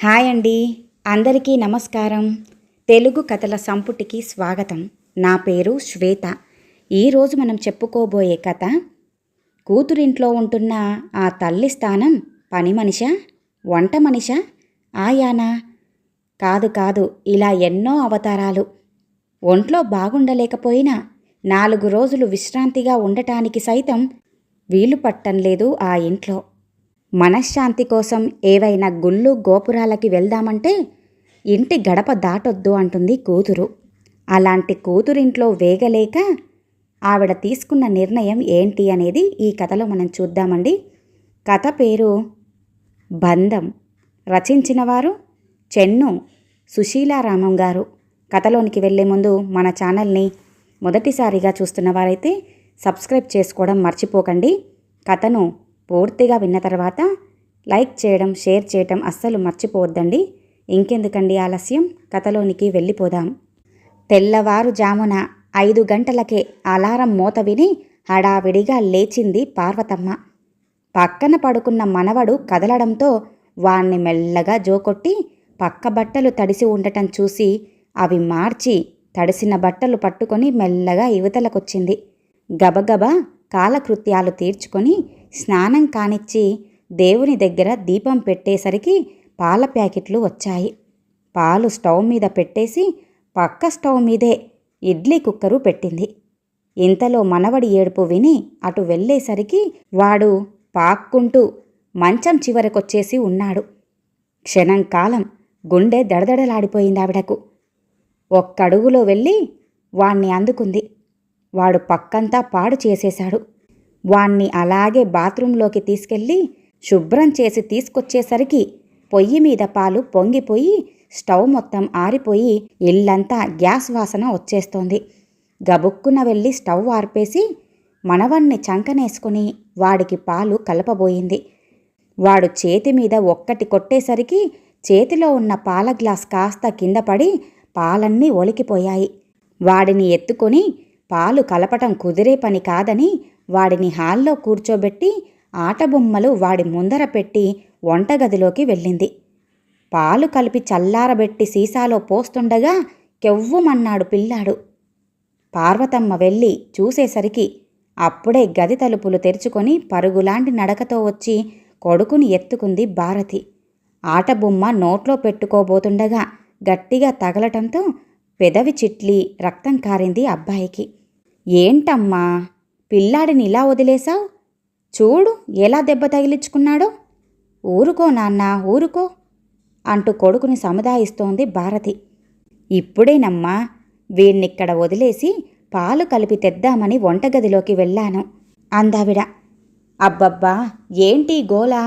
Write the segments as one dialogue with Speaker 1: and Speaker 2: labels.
Speaker 1: Hi అండి, అందరికీ నమస్కారం. తెలుగు కథల సంపుటికి స్వాగతం. నా పేరు శ్వేత. ఈరోజు మనం చెప్పుకోబోయే కథ, కూతురింట్లో ఉంటున్న ఆ తల్లి స్థానం పని మనిషా, వంట మనిషా, ఆయానా? కాదు, ఇలా ఎన్నో అవతారాలు. ఒంట్లో బాగుండలేకపోయినా 4 రోజులు విశ్రాంతిగా ఉండటానికి సైతం వీలు పట్టంలేదు ఆ ఇంట్లో. మనశ్శాంతి కోసం ఏవైనా గుళ్ళు గోపురాలకి వెళ్దామంటే ఇంటి గడప దాటొద్దు అంటుంది కూతురు. అలాంటి కూతురింట్లో వేగలేక ఆవిడ తీసుకున్న నిర్ణయం ఏంటి అనేది ఈ కథలో మనం చూద్దామండి. కథ పేరు బంధం. రచించిన వారు చెన్ను సుశీలారామం గారు. కథలోనికి వెళ్లే ముందు మన ఛానల్ని మొదటిసారిగా చూస్తున్న వారైతే సబ్స్క్రైబ్ చేసుకోవడం మర్చిపోకండి. కథను పూర్తిగా విన్న తర్వాత లైక్ చేయడం, షేర్ చేయడం అస్సలు మర్చిపోవద్దండి. ఇంకెందుకండి ఆలస్యం, కథలోనికి వెళ్ళిపోదాం. తెల్లవారుజామున 5 గంటలకే అలారం మోత విని హడావిడిగా లేచింది పార్వతమ్మ. పక్కన పడుకున్న మనవడు కదలడంతో వాణ్ణి మెల్లగా జోకొట్టి పక్క బట్టలు తడిసి ఉండటం చూసి అవి మార్చి తడిసిన బట్టలు పట్టుకొని మెల్లగా యువతలకొచ్చింది. గబగబా కాలకృత్యాలు తీర్చుకొని స్నానం కానిచ్చి దేవుని దగ్గర దీపం పెట్టేసరికి పాల ప్యాకెట్లు వచ్చాయి. పాలు స్టవ్ మీద పెట్టేసి పక్క స్టవ్ మీదే ఇడ్లీ కుక్కరు పెట్టింది. ఇంతలో మనవడి ఏడుపు విని అటు వెళ్ళేసరికి వాడు పాక్కుంటూ మంచం చివరకొచ్చేసి ఉన్నాడు. క్షణం కాలం గుండె దడదడలాడిపోయింది ఆవిడకు. ఒక్కడుగులో వెళ్ళి వాణ్ణి అందుకుంది. వాడు పక్కంతా పాడు చేసేశాడు. వాణ్ణి అలాగే బాత్రూంలోకి తీసుకెళ్ళి శుభ్రం చేసి తీసుకొచ్చేసరికి పొయ్యి మీద పాలు పొంగిపోయి స్టవ్ మొత్తం ఆరిపోయి ఇల్లంతా గ్యాస్ వాసన వచ్చేస్తోంది. గబుక్కున వెళ్ళి స్టవ్ ఆర్పేసి మనవణ్ణి చంకనేసుకుని వాడికి పాలు కలపబోయింది. వాడు చేతి మీద ఒక్కటి కొట్టేసరికి చేతిలో ఉన్న పాల గ్లాస్ కాస్త కింద పడి పాలన్నీ ఒలికిపోయాయి. వాడిని ఎత్తుకొని పాలు కలపటం కుదిరే పని కాదని వాడిని హాల్లో కూర్చోబెట్టి ఆటబొమ్మలు వాడి ముందర పెట్టి వంటగదిలోకి వెళ్ళింది. పాలు కలిపి చల్లారబెట్టి సీసాలో పోస్తుండగా కెవ్వుమన్నాడు పిల్లాడు. పార్వతమ్మ వెళ్ళి చూసేసరికి అప్పుడే గది తలుపులు తెరుచుకొని పరుగులాంటి నడకతో వచ్చి కొడుకుని ఎత్తుకుంది భారతి. ఆటబొమ్మ నోట్లో పెట్టుకోబోతుండగా గట్టిగా తగలటంతో పెదవి చిట్లి రక్తం కారింది అబ్బాయికి. ఏంటమ్మా, పిల్లాడిని ఇలా వదిలేశావు? చూడు ఎలా దెబ్బ తగిలించుకున్నాడో. ఊరుకో నాన్న, ఊరుకో అంటూ కొడుకుని సముదాయిస్తోంది భారతి. ఇప్పుడేనమ్మా వీణ్ణిక్కడ వదిలేసి పాలు కలిపి తెద్దామని వంటగదిలోకి వెళ్ళాను అందావిడ. అబ్బబ్బా, ఏంటి గోలా?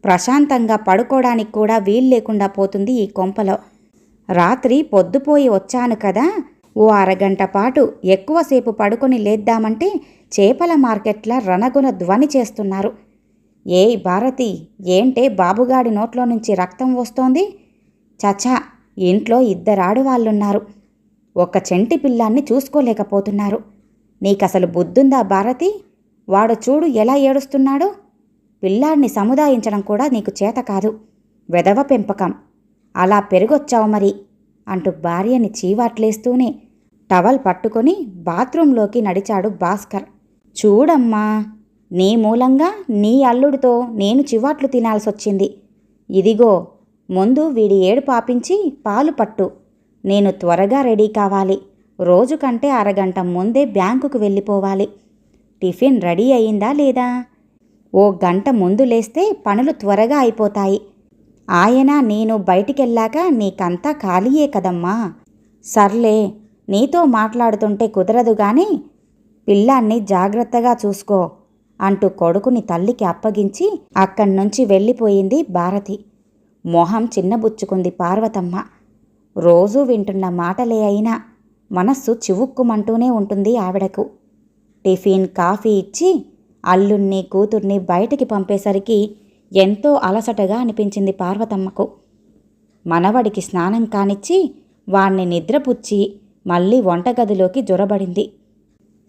Speaker 1: ప్రశాంతంగా పడుకోవడానికి కూడా వీల్లేకుండా పోతుంది ఈ కొంపలో. రాత్రి పొద్దుపోయి వచ్చాను కదా, ఓ అరగంట పాటు ఎక్కువసేపు పడుకొని లేద్దామంటే చేపల మార్కెట్ల రణగుణ ధ్వని చేస్తున్నారు. ఏయ్ భారతి, ఏంటే బాబుగాడి నోట్లో నుంచి రక్తం వస్తోంది? చచా, ఇంట్లో 2 ఆడవాళ్ళున్నారు. ఒక చెంటి పిల్లాన్ని చూసుకోలేకపోతున్నారు. నీకసలు బుద్ధుందా భారతి? వాడు చూడు ఎలా ఏడుస్తున్నాడో. పిల్లాడిని సముదాయించడం కూడా నీకు చేత కాదు. వెధవ పెంపకం. అలా పెరిగొచ్చావు మరి అంటూ భార్యని చీవాట్లేస్తూనే టవల్ పట్టుకొని బాత్రూంలోకి నడిచాడు భాస్కర్. చూడమ్మా, నీ మూలంగా నీ అల్లుడితో నేను చివాట్లు తినాల్సొచ్చింది. ఇదిగో ముందు వీడి ఏడు పాపించి పాలు పట్టు. నేను త్వరగా రెడీ కావాలి. రోజు కంటే అరగంట ముందే బ్యాంకుకు వెళ్ళిపోవాలి. టిఫిన్ రెడీ అయిందా లేదా? ఓ గంట ముందు లేస్తే పనులు త్వరగా అయిపోతాయి. ఆయన నేను బయటికెళ్ళాక నీకంతా ఖాళీయే కదమ్మా. సర్లే, నీతో మాట్లాడుతుంటే కుదరదు గాని పిల్లాన్ని జాగ్రత్తగా చూసుకో అంటూ కొడుకుని తల్లికి అప్పగించి అక్కడ్నుంచి వెళ్ళిపోయింది భారతి. మొహం చిన్నబుచ్చుకుంది పార్వతమ్మ. రోజూ వింటున్న మాటలే అయినా మనస్సు చివుక్కుమంటూనే ఉంటుంది ఆవిడకు. టిఫిన్, కాఫీ ఇచ్చి అల్లుణ్ణి కూతుర్ని బయటికి పంపేసరికి ఎంతో అలసటగా అనిపించింది పార్వతమ్మకు. మనవడికి స్నానం కానిచ్చి వాణ్ణి నిద్రపుచ్చి మళ్ళీ వంటగదిలోకి జొరబడింది.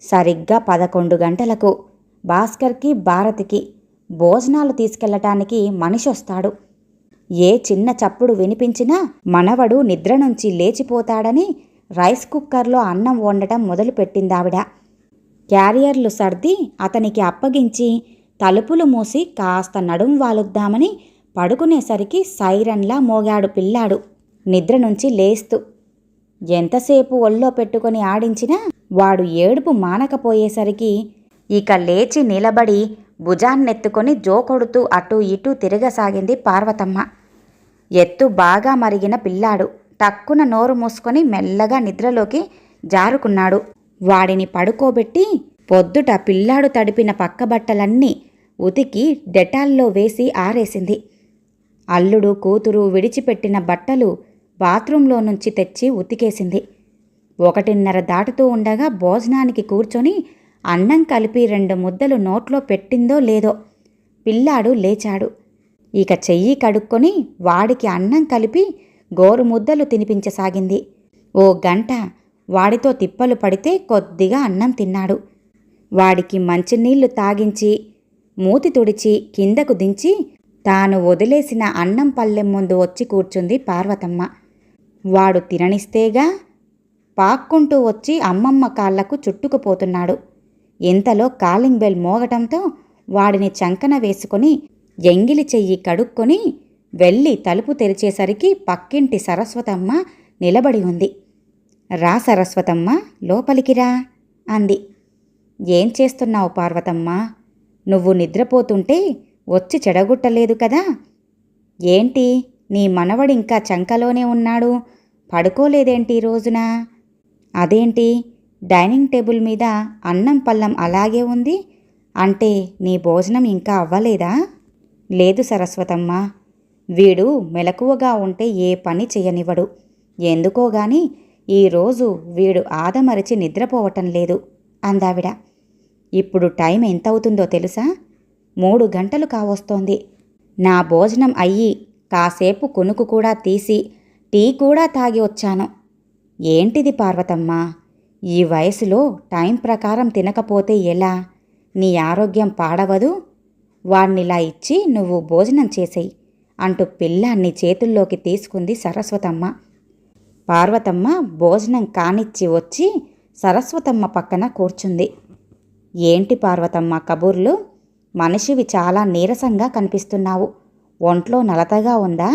Speaker 1: సరిగ్గా 11 గంటలకు భాస్కర్కి, భారతికి భోజనాలు తీసుకెళ్లటానికి మనిషొస్తాడు. ఏ చిన్న చప్పుడు వినిపించినా మనవడు నిద్ర నుంచి లేచిపోతాడని రైస్ కుక్కర్లో అన్నం వండటం మొదలుపెట్టిందావిడ. క్యారియర్లు సర్ది అతనికి అప్పగించి తలుపులు మూసి కాస్త నడుం వాలుద్దామని పడుకునేసరికి సైరన్లా మోగాడు పిల్లాడు నిద్ర నుంచి లేస్తూ. ఎంతసేపు ఒళ్ళో పెట్టుకొని ఆడించినా వాడు ఏడుపు మానకపోయేసరికి ఇక లేచి నిలబడి భుజాన్నెత్తుకొని జోకొడుతూ అటూ ఇటూ తిరగసాగింది పార్వతమ్మ. ఎత్తు బాగా మరిగిన పిల్లాడు టక్కున నోరు మూసుకొని మెల్లగా నిద్రలోకి జారుకున్నాడు. వాడిని పడుకోబెట్టి పొద్దుట పిల్లాడు తడిపిన పక్కబట్టలన్నీ ఉతికి డెటాల్లో వేసి ఆరేసింది. అల్లుడు కూతురు విడిచిపెట్టిన బట్టలు బాత్రూంలో నుంచి తెచ్చి ఉతికేసింది. 1:30 దాటుతూ ఉండగా భోజనానికి కూర్చొని అన్నం కలిపి 2 ముద్దలు నోట్లో పెట్టిందో లేదో పిల్లాడు లేచాడు. ఇక చెయ్యి కడుక్కొని వాడికి అన్నం కలిపి గోరు ముద్దలు తినిపించసాగింది. 1 గంట వాడితో తిప్పలు పడితే కొద్దిగా అన్నం తిన్నాడు. వాడికి మంచినీళ్లు తాగించి మూతి తుడిచి కిందకు దించి తాను వదిలేసిన అన్నం పళ్ళెం ముందు వచ్చి కూర్చుంది పార్వతమ్మ. వాడు తిననిస్తేగా పాక్కుంటూ వచ్చి అమ్మమ్మ కాళ్లకు చుట్టుకుపోతున్నాడు. ఇంతలో కాలింగ్ బెల్ మోగటంతో వాడిని చంకన వేసుకొని ఎంగిలి చెయ్యి కడుక్కొని వెళ్ళి తలుపు తెరిచేసరికి పక్కింటి సరస్వతమ్మ నిలబడి ఉంది. రా సరస్వతమ్మ, లోపలికి రా అంది. ఏం చేస్తున్నావు పార్వతమ్మ? నువ్వు నిద్రపోతుంటే వచ్చి చెడగొట్టలేదు కదా? ఏంటి నీ మనవడింకా చంకలోనే ఉన్నాడు, పడుకోలేదేంటి రోజున? అదేంటి డైనింగ్ టేబుల్ మీద అన్నం పళ్ళం అలాగే ఉంది, అంటే నీ భోజనం ఇంకా అవ్వలేదా? లేదు సరస్వతమ్మ, వీడు మెలకువగా ఉంటే ఏ పని చెయ్యనివ్వడు. ఎందుకోగాని ఈరోజు వీడు ఆదమరిచి నిద్రపోవటం లేదు అందావిడ. ఇప్పుడు టైం ఎంతవుతుందో తెలుసా? 3 గంటలు కావస్తోంది. నా భోజనం అయ్యి కాసేపు కునుకు కూడా తీసి టీ కూడా తాగి వచ్చాను. ఏంటిది పార్వతమ్మ, ఈ వయసులో టైం ప్రకారం తినకపోతే ఎలా? నీ ఆరోగ్యం పాడవదు. వాణ్ణిలా ఇచ్చి నువ్వు భోజనం చేసేయి అంటూ పిల్లాన్ని చేతుల్లోకి తీసుకుంది సరస్వతమ్మ. పార్వతమ్మ భోజనం కానిచ్చి వచ్చి సరస్వతమ్మ పక్కన కూర్చుంది. ఏంటి పార్వతమ్మ కబుర్లు? మనిషివి చాలా నీరసంగా కనిపిస్తున్నావు, ఒంట్లో నలతగా ఉందా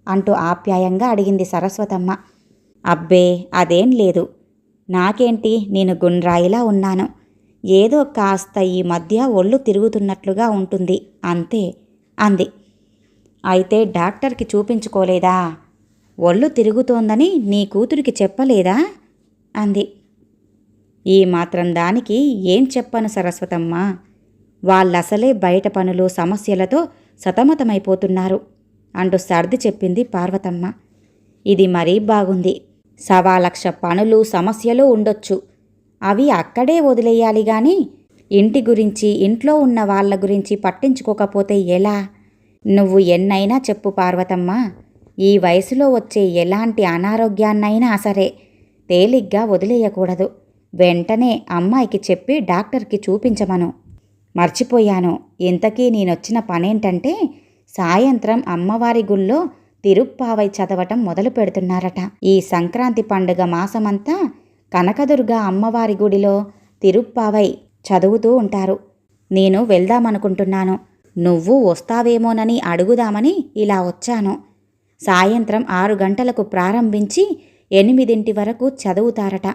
Speaker 1: అంటూ ఆప్యాయంగా అడిగింది సరస్వతమ్మ. అబ్బే అదేం లేదు, నాకేంటి నేను గుండ్రాయిలా ఉన్నాను, ఏదో కాస్త ఈ మధ్య ఒళ్ళు తిరుగుతున్నట్లుగా ఉంటుంది అంతే అంది. అయితే డాక్టర్కి చూపించుకోలేదా? ఒళ్ళు తిరుగుతోందని నీ కూతురికి చెప్పలేదా అంది. ఈ మాత్రం దానికి ఏం చెప్పను సరస్వతమ్మ, వాళ్ళసలే బయట పనులు సమస్యలతో సతమతమైపోతున్నారు అంటూ సర్ది చెప్పింది పార్వతమ్మ. ఇది మరీ బాగుంది. 1,00,000 పనులు సమస్యలు ఉండొచ్చు, అవి అక్కడే వదిలేయాలి గాని ఇంటి గురించి ఇంట్లో ఉన్న వాళ్ళ గురించి పట్టించుకోకపోతే ఎలా? నువ్వు ఎన్నైనా చెప్పు పార్వతమ్మ, ఈ వయసులో వచ్చే ఎలాంటి అనారోగ్యాన్నైనా సరే తేలిగ్గా వదిలేయకూడదు. వెంటనే అమ్మాయికి చెప్పి డాక్టర్కి చూపించమను. మర్చిపోయాను, ఇంతకీ నేనొచ్చిన పనేంటంటే సాయంత్రం అమ్మవారి గుళ్ళో తిరుప్పావై చదవటం మొదలు పెడుతున్నారట. ఈ సంక్రాంతి పండుగ మాసమంతా కనకదుర్గ అమ్మవారి గుడిలో తిరుప్పావై చదువుతూ ఉంటారు. నేను వెళ్దామనుకుంటున్నాను, నువ్వు వస్తావేమోనని అడుగుదామని ఇలా వచ్చాను. సాయంత్రం 6 గంటలకు ప్రారంభించి 8 వరకు చదువుతారట.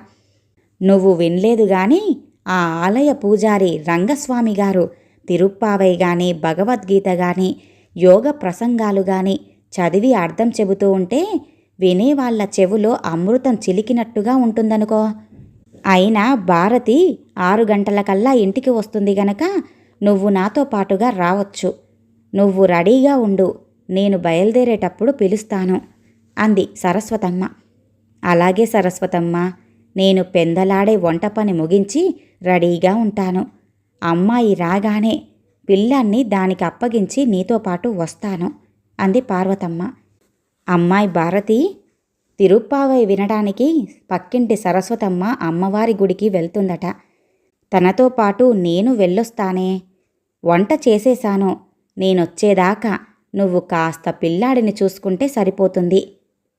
Speaker 1: నువ్వు వినలేదు గాని ఆ ఆలయ పూజారి రంగస్వామి గారు తిరుప్పావై గాని భగవద్గీత గాని యోగ ప్రసంగాలు గాని చదివి అర్థం చెబుతూ ఉంటే వినేవాళ్ల చెవులో అమృతం చిలికినట్టుగా ఉంటుందనుకో. అయినా భారతి 6 గంటలకల్లా ఇంటికి వస్తుంది గనక నువ్వు నాతో పాటుగా రావచ్చు. నువ్వు రెడీగా ఉండు, నేను బయలుదేరేటప్పుడు పిలుస్తాను అంది సరస్వతమ్మ. అలాగే సరస్వతమ్మ, నేను పెందలాడే వంట పని ముగించి రెడీగా ఉంటాను. అమ్మాయి రాగానే పిల్లాన్ని దానికి అప్పగించి నీతో పాటు వస్తాను అంది పార్వతమ్మ. అమ్మాయి భారతి తిరుప్పావై వినడానికి పక్కింటి సరస్వతమ్మ అమ్మవారి గుడికి వెళ్తుందట. తనతో పాటు నేను వెళ్ళొస్తానే. వంట చేసేశాను, నేనొచ్చేదాకా నువ్వు కాస్త పిల్లాడిని చూసుకుంటే సరిపోతుంది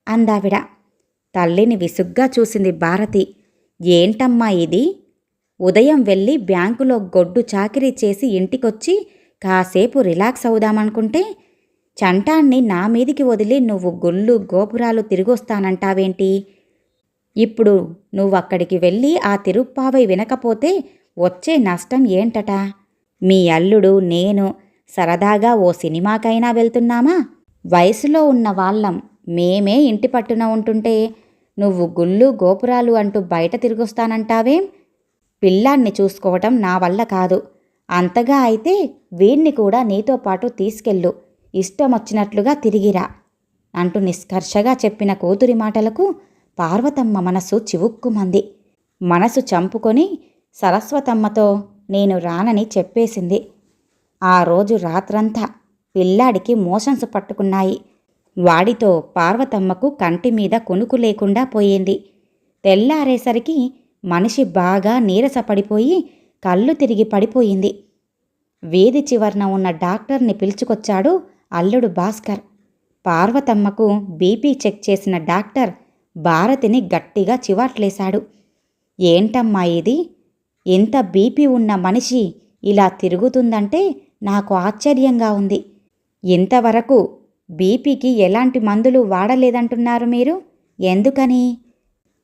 Speaker 1: అందావిడ. తల్లిని విసుగ్గా చూసింది భారతి. ఏంటమ్మా ఇది? ఉదయం వెళ్ళి బ్యాంకులో గొడ్డు చాకిరీ చేసి ఇంటికొచ్చి కాసేపు రిలాక్స్ అవుదామనుకుంటే చంటాన్ని నా మీదికి వదిలి నువ్వు గుళ్ళు గోపురాలు తిరిగొస్తానంటావేంటి? ఇప్పుడు నువ్వక్కడికి వెళ్ళి ఆ తిరుప్పావై వినకపోతే వచ్చే నష్టం ఏంటట? మీ అల్లుడు నేను సరదాగా ఓ సినిమాకైనా వెళ్తున్నామా? వయసులో ఉన్న వాళ్ళం మేమే ఇంటి పట్టున ఉంటుంటే నువ్వు గుళ్ళు గోపురాలు అంటూ బయట తిరిగొస్తానంటావేం? పిల్లాన్ని చూసుకోవటం నా వల్ల కాదు. అంతగా అయితే వీణ్ణి కూడా నీతో పాటు తీసుకెళ్ళు, ఇష్టమొచ్చినట్లుగా తిరిగిరా అంటూ నిష్కర్షగా చెప్పిన కూతురి మాటలకు పార్వతమ్మ మనసు చివుక్కుమంది. మనసు చంపుకొని సరస్వతమ్మతో నేను రానని చెప్పేసింది. ఆ రోజు రాత్రంతా పిల్లాడికి మోషన్స్ పట్టుకున్నాయి. వాడితో పార్వతమ్మకు కంటి మీద కొనుకు లేకుండా పోయింది. తెల్లారేసరికి మనిషి బాగా నీరసపడిపోయి కళ్ళు తిరిగి పడిపోయింది. వీధి చివర్న ఉన్న డాక్టర్ని పిలుచుకొచ్చాడు అల్లుడు భాస్కర్. పార్వతమ్మకు బీపీ చెక్ చేసిన డాక్టర్ భారతిని గట్టిగా చివాట్లేశాడు. ఏంటమ్మా ఇది? ఎంత బీపీ ఉన్న మనిషి ఇలా తిరుగుతుందంటే నాకు ఆశ్చర్యంగా ఉంది. ఇంతవరకు బీపీకి ఎలాంటి మందులు వాడలేదంటున్నారు మీరు? ఎందుకని?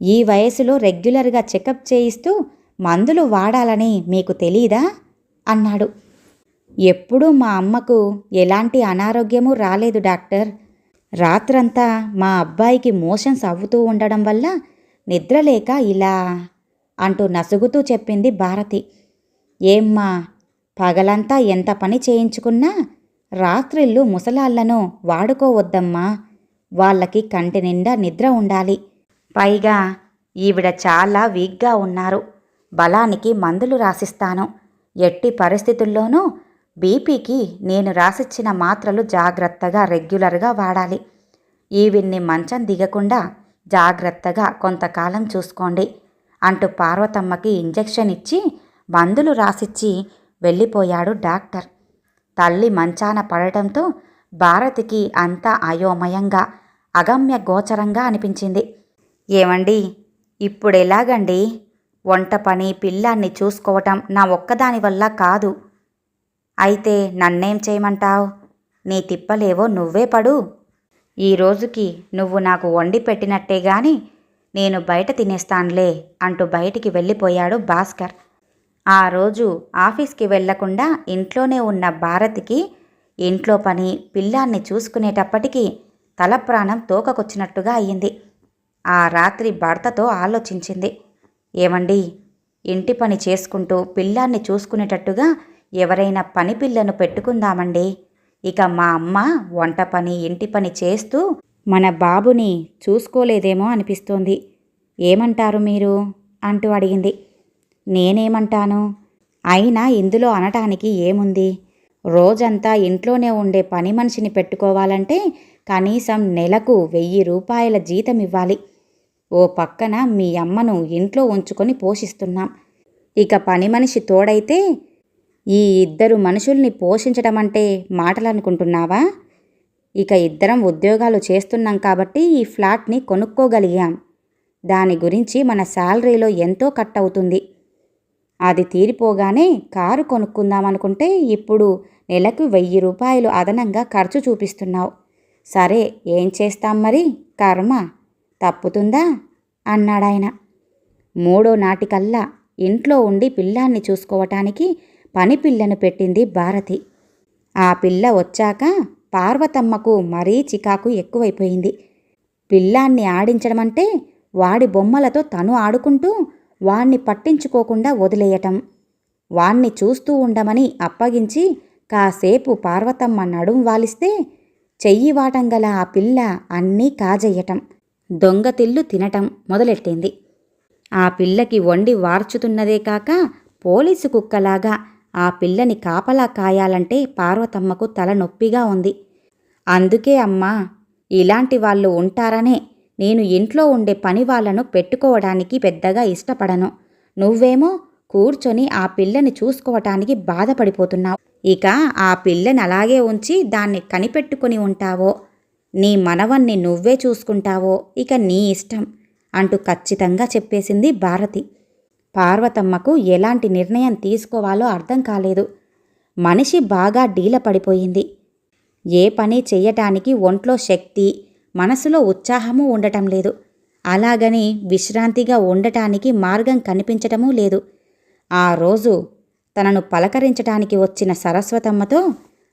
Speaker 1: ఈ వయసులో రెగ్యులర్గా చెకప్ చేయిస్తూ మందులు వాడాలని మీకు తెలీదా అన్నాడు. ఎప్పుడూ మా అమ్మకు ఎలాంటి అనారోగ్యమూ రాలేదు డాక్టర్. రాత్రంతా మా అబ్బాయికి మోషన్స్ అవ్వుతూ ఉండడం వల్ల నిద్రలేక ఇలా అంటూ నసుగుతూ చెప్పింది భారతి. ఏమ్మా, పగలంతా ఎంత పని చేయించుకున్నా రాత్రిళ్ళు ముసలాళ్లను వాడుకోవద్దమ్మా. వాళ్ళకి కంటి నిండా నిద్ర ఉండాలి. పైగా ఈవిడ చాలా వీక్గా ఉన్నారు. బలానికి మందులు రాసిస్తాను. ఎట్టి పరిస్థితుల్లోనూ బీపీకి నేను రాసిచ్చిన మాత్రలు జాగ్రత్తగా రెగ్యులర్గా వాడాలి. ఈవిడ్ని మంచం దిగకుండా జాగ్రత్తగా కొంతకాలం చూసుకోండి అంటూ పార్వతమ్మకి ఇంజెక్షన్ ఇచ్చి మందులు రాసిచ్చి వెళ్ళిపోయాడు డాక్టర్. తల్లి మంచాన పడటంతో భారతికి అంతా అయోమయంగా అగమ్య గోచరంగా అనిపించింది. ఏమండి, ఇప్పుడెలాగండి? వంట పని పిల్లాన్ని చూసుకోవటం నా ఒక్కదాని వల్ల కాదు. అయితే నన్నేం చేయమంటావు? నీ తిప్పలేవో నువ్వే పడు. ఈ రోజుకి నువ్వు నాకు వండి పెట్టినట్టే గాని నేను బయట తినేస్తాన్లే అంటూ బయటికి వెళ్ళిపోయాడు భాస్కర్. ఆ రోజు ఆఫీస్కి వెళ్లకుండా ఇంట్లోనే ఉన్న భారతికి ఇంట్లో పని పిల్లాన్ని చూసుకునేటప్పటికీ తలప్రాణం తోకకొచ్చినట్టుగా అయ్యింది. ఆ రాత్రి భర్తతో ఆలోచించింది. ఏమండి, ఇంటి పని చేసుకుంటూ పిల్లాన్ని చూసుకునేటట్టుగా ఎవరైనా పని పిల్లను పెట్టుకుందామండి. ఇక మా అమ్మ వంట పని ఇంటి పని చేస్తూ మన బాబుని చూసుకోలేదేమో అనిపిస్తోంది. ఏమంటారు మీరు అంటూ అడిగింది. నేనేమంటాను? అయినా ఇందులో అనటానికి ఏముంది? రోజంతా ఇంట్లోనే ఉండే పని మనిషిని పెట్టుకోవాలంటే కనీసం నెలకు 1000 రూపాయల జీతం ఇవ్వాలి. ఓ పక్కన మీ అమ్మను ఇంట్లో ఉంచుకొని పోషిస్తున్నాం. ఇక పని మనిషి తోడైతే ఈ 2 మనుషుల్ని పోషించడమంటే మాటలనుకుంటున్నావా? ఇక ఇద్దరం ఉద్యోగాలు చేస్తున్నాం కాబట్టి ఈ ఫ్లాట్ని కొనుక్కోగలిగాం. దాని గురించి మన శాలరీలో ఎంతో కట్ అవుతుంది. అది తీరిపోగానే కారు కొనుక్కుందామనుకుంటే ఇప్పుడు నెలకు 1000 రూపాయలు అదనంగా ఖర్చు చూపిస్తున్నావు. సరే, ఏం చేస్తాం మరి? కర్మ తప్పుతుందా అన్నాడాయన. 3వ నాటికల్లా ఇంట్లో ఉండి పిల్లాన్ని చూసుకోవటానికి పని పిల్లను పెట్టింది భారతి. ఆ పిల్ల వచ్చాక పార్వతమ్మకు మరీ చికాకు ఎక్కువైపోయింది. పిల్లాన్ని ఆడించడమంటే వాడి బొమ్మలతో తను ఆడుకుంటూ వాణ్ణి పట్టించుకోకుండా వదిలేయటం, వాణ్ణి చూస్తూ ఉండమని అప్పగించి కాసేపు పార్వతమ్మ నడుం వాలిస్తే చెయ్యి వాటంగల ఆ పిల్ల అన్నీ కాజెయ్యటం, దొంగతిల్లు తినటం మొదలెట్టింది. ఆ పిల్లకి వండి వార్చుతున్నదే కాక పోలీసు కుక్కలాగా ఆ పిల్లని కాపలా కాయాలంటే పార్వతమ్మకు తలనొప్పిగా ఉంది. అందుకే అమ్మా, ఇలాంటి వాళ్ళు ఉంటారనే నేను ఇంట్లో ఉండే పని వాళ్లను పెట్టుకోవడానికి పెద్దగా ఇష్టపడను. నువ్వేమో కూర్చొని ఆ పిల్లని చూసుకోవటానికి బాధపడిపోతున్నావు. ఇక ఆ పిల్లని అలాగే ఉంచి దాన్ని కనిపెట్టుకుని ఉంటావో, నీ మనవన్ని నువ్వే చూసుకుంటావో ఇక నీ ఇష్టం అంటూ ఖచ్చితంగా చెప్పేసింది భారతి. పార్వతమ్మకు ఎలాంటి నిర్ణయం తీసుకోవాలో అర్థం కాలేదు. మనిషి బాగా డీల పడిపోయింది. ఏ పని చెయ్యటానికి ఒంట్లో శక్తి, మనసులో ఉత్సాహమూ ఉండటం లేదు. అలాగని విశ్రాంతిగా ఉండటానికి మార్గం కనిపించటమూ లేదు. ఆ రోజు తనను పలకరించటానికి వచ్చిన సరస్వతమ్మతో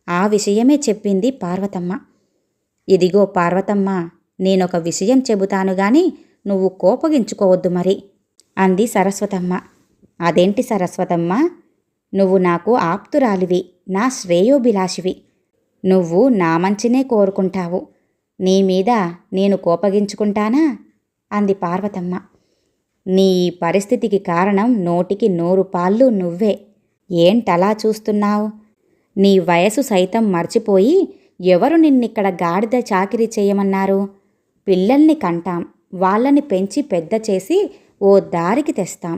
Speaker 1: ఆ విషయమే చెప్పింది పార్వతమ్మ. ఇదిగో పార్వతమ్మ, నేనొక విషయం చెబుతాను గాని నువ్వు కోపగించుకోవద్దు మరి అంది సరస్వతమ్మ. అదేంటి సరస్వతమ్మ? నువ్వు నాకు ఆప్తురాలివి, నా శ్రేయోభిలాషివి. నువ్వు నా మంచినే కోరుకుంటావు. నీ మీద నేను కోపగించుకుంటానా అంది పార్వతమ్మ. నీ పరిస్థితికి కారణం 100కి 100 పాళ్ళు నువ్వే. ఏంటలా చూస్తున్నావు? నీ వయసు సైతం మర్చిపోయి ఎవరు నిన్నిక్కడ గాడిద చాకిరీ చేయమన్నారు? పిల్లల్ని కంటాం, వాళ్ళని పెంచి పెద్ద చేసి ఓ దారికి తెస్తాం.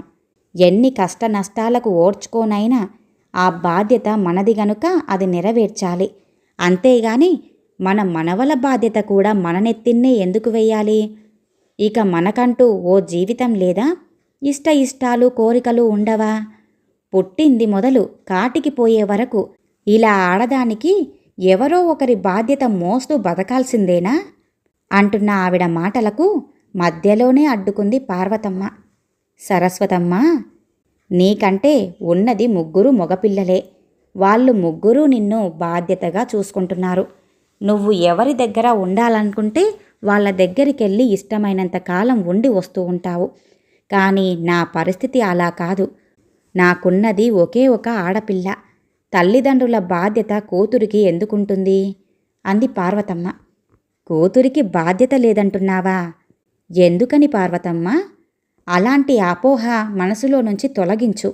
Speaker 1: ఎన్ని కష్ట నష్టాలకు ఓర్చుకోనైనా ఆ బాధ్యత మనది గనుక అది నెరవేర్చాలి. అంతేగాని మన మనవల బాధ్యత కూడా మననెత్తిన్నే ఎందుకు వెయ్యాలి? ఇక మనకంటూ ఓ జీవితం లేదా? ఇష్టాలు కోరికలు ఉండవా? పుట్టింది మొదలు కాటికి పోయే వరకు ఇలా ఆడదానికి ఎవరో ఒకరి బాధ్యత మోస్తూ బతకాల్సిందేనా అంటున్న ఆవిడ మాటలకు మధ్యలోనే అడ్డుకుంది పార్వతమ్మ. సరస్వతమ్మ, నీకంటే ఉన్నది 3 మగపిల్లలే. వాళ్ళు 3 నిన్ను బాధ్యతగా చూసుకుంటున్నారు. నువ్వు ఎవరి దగ్గర ఉండాలనుకుంటే వాళ్ళ దగ్గరికెళ్ళి ఇష్టమైనంత కాలం ఉండి వస్తూ ఉంటావు. కానీ నా పరిస్థితి అలా కాదు. నాకున్నది ఒకే ఒక ఆడపిల్ల. తల్లిదండ్రుల బాధ్యత కూతురికి ఎందుకుంటుంది అంది పార్వతమ్మ. కూతురికి బాధ్యత లేదంటున్నావా? ఎందుకని పార్వతమ్మ? అలాంటి అపోహ మనసులో నుంచి తొలగించు.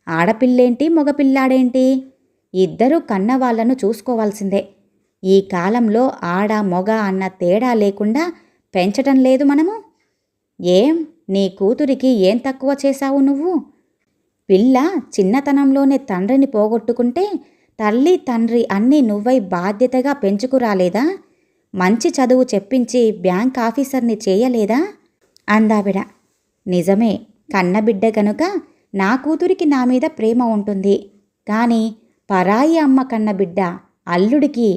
Speaker 1: ఆడపిల్లేంటి, మగపిల్లాడేంటి? ఇద్దరూ కన్నవాళ్లను చూసుకోవాల్సిందే. ఈ కాలంలో ఆడ మొగ అన్న తేడా లేకుండా పెంచటం లేదు మనము. ఏం, నీ కూతురికి ఏం తక్కువ చేశావు నువ్వు? పిల్ల చిన్నతనంలోనే తండ్రిని పోగొట్టుకుంటే తల్లి తండ్రి అన్నీ నువ్వై బాధ్యతగా పెంచుకురాలేదా? మంచి చదువు చెప్పించి బ్యాంక్ ఆఫీసర్ని చేయలేదా అందావిడ. నిజమే, కన్నబిడ్డ గనుక నా కూతురికి నా మీద ప్రేమ ఉంటుంది. కానీ పరాయి అమ్మ కన్నబిడ్డ అల్లుడికి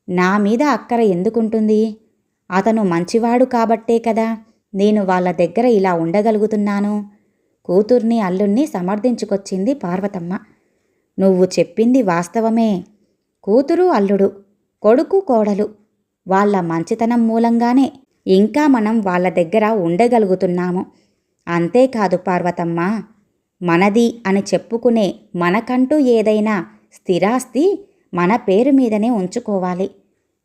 Speaker 1: నా మీద అక్కర ఎందుకుంటుంది? అతను మంచివాడు కాబట్టే కదా నేను వాళ్ళ దగ్గర ఇలా ఉండగలుగుతున్నాను. కూతుర్ని అల్లుణ్ణి సమర్థించుకొచ్చింది పార్వతమ్మ. నువ్వు చెప్పింది వాస్తవమే. కూతురు అల్లుడు, కొడుకు కోడలు, వాళ్ళ మంచితనం మూలంగానే ఇంకా మనం వాళ్ళ దగ్గర ఉండగలుగుతున్నాము. అంతేకాదు పార్వతమ్మ, మనది అని చెప్పుకునే మనకంటూ ఏదైనా స్థిరాస్తి మన పేరు మీదనే ఉంచుకోవాలి.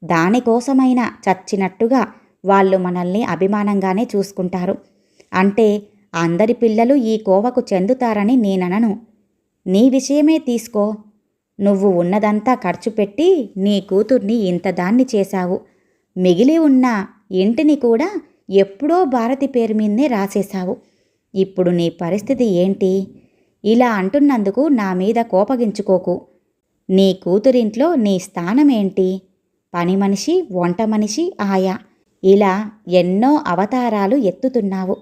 Speaker 1: దానికోసమైనా చచ్చినట్టుగా వాళ్ళు మనల్ని అభిమానంగానే చూసుకుంటారు. అంటే అందరి పిల్లలు ఈ కోవకు చెందుతారని నేననను. నీ విషయమే తీసుకో. నువ్వు ఉన్నదంతా ఖర్చు పెట్టి నీ కూతుర్ని ఇంతదాన్ని చేశావు. మిగిలి ఉన్న ఇంటిని కూడా ఎప్పుడో భారతి పేరు మీదనే రాసేశావు. ఇప్పుడు నీ పరిస్థితి ఏంటి? ఇలా అంటున్నందుకు నా మీద కోపగించుకోకు. నీ కూతురింట్లో నీ స్థానమేంటి? పని మనిషి, వంట మనిషి, ఆయా, ఇలా ఎన్నో అవతారాలు ఎత్తుతున్నావు.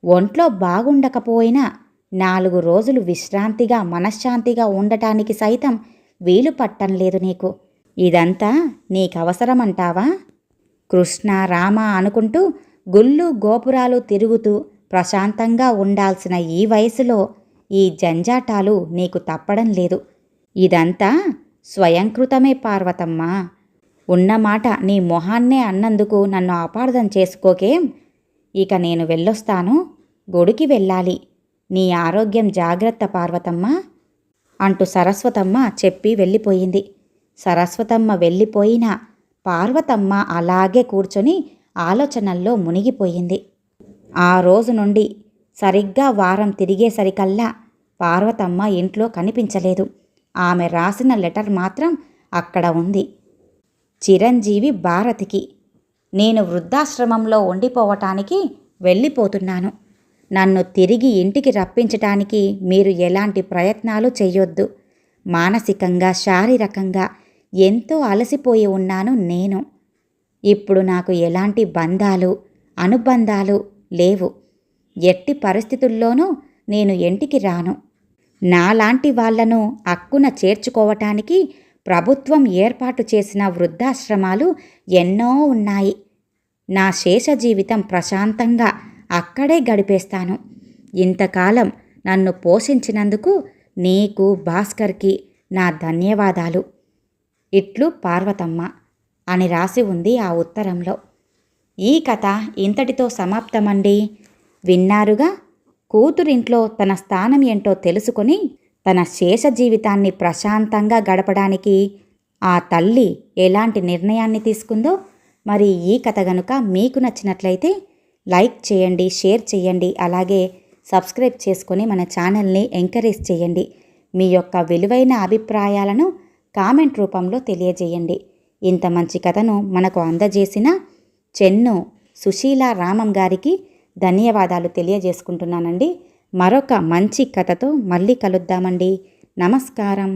Speaker 1: ఒంట్లో బాగుండకపోయినా 4 రోజులు విశ్రాంతిగా మనశ్శాంతిగా ఉండటానికి సైతం వీలు పట్టంలేదు నీకు. ఇదంతా నీకవసరమంటావా? కృష్ణ రామ అనుకుంటూ గుళ్ళు గోపురాలు తిరుగుతూ ప్రశాంతంగా ఉండాల్సిన ఈ వయసులో ఈ జంజాటాలు నీకు తప్పడం లేదు. ఇదంతా స్వయంకృతమే పార్వతమ్మ. ఉన్నమాట నీ మొహాన్నే అన్నందుకు నన్ను అపార్థం చేసుకోకేం. ఇక నేను వెళ్ళొస్తాను, గుడికి వెళ్ళాలి. నీ ఆరోగ్యం జాగ్రత్త పార్వతమ్మ అంటూ సరస్వతమ్మ చెప్పి వెళ్ళిపోయింది. సరస్వతమ్మ వెళ్ళిపోయినా పార్వతమ్మ అలాగే కూర్చొని ఆలోచనల్లో మునిగిపోయింది. ఆ రోజు నుండి సరిగ్గా వారం తిరిగేసరికల్లా పార్వతమ్మ ఇంట్లో కనిపించలేదు. ఆమె రాసిన లెటర్ మాత్రం అక్కడ ఉంది. చిరంజీవి భారతికి, నేను వృద్ధాశ్రమంలో ఉండిపోవటానికి వెళ్ళిపోతున్నాను. నన్ను తిరిగి ఇంటికి రప్పించటానికి మీరు ఎలాంటి ప్రయత్నాలు చెయ్యొద్దు. మానసికంగా, శారీరకంగా ఎంతో అలసిపోయి ఉన్నాను నేను. ఇప్పుడు నాకు ఎలాంటి బంధాలు, అనుబంధాలు లేవు. ఎట్టి పరిస్థితుల్లోనూ నేను ఇంటికి రాను. నాలాంటి వాళ్లను అక్కున చేర్చుకోవటానికి ప్రభుత్వం ఏర్పాటు చేసిన వృద్ధాశ్రమాలు ఎన్నో ఉన్నాయి. నా శేష జీవితం ప్రశాంతంగా అక్కడే గడిపేస్తాను. ఇంతకాలం నన్ను పోషించినందుకు నీకు, భాస్కర్కి నా ధన్యవాదాలు. ఇట్లు పార్వతమ్మ అని రాసి ఉంది ఆ ఉత్తరంలో. ఈ కథ ఇంతటితో సమాప్తమండి. విన్నారుగా, కూతురింట్లో తన స్థానం ఏంటో తెలుసుకొని తన శేష జీవితాన్ని ప్రశాంతంగా గడపడానికి ఆ తల్లి ఎలాంటి నిర్ణయాన్ని తీసుకుందో. మరి ఈ కథ గనుక మీకు నచ్చినట్లయితే లైక్ చేయండి, షేర్ చేయండి, అలాగే సబ్స్క్రైబ్ చేసుకొని మన ఛానల్ని ఎంకరేజ్ చేయండి. మీ యొక్క విలువైన అభిప్రాయాలను కామెంట్ రూపంలో తెలియజేయండి. ఇంత మంచి కథను మనకు అందజేసిన చెన్ను సుశీల రామం గారికి ధన్యవాదాలు తెలియజేసుకుంటున్నానండి. మరొక మంచి కథతో మళ్ళీ కలుద్దామండి. నమస్కారం.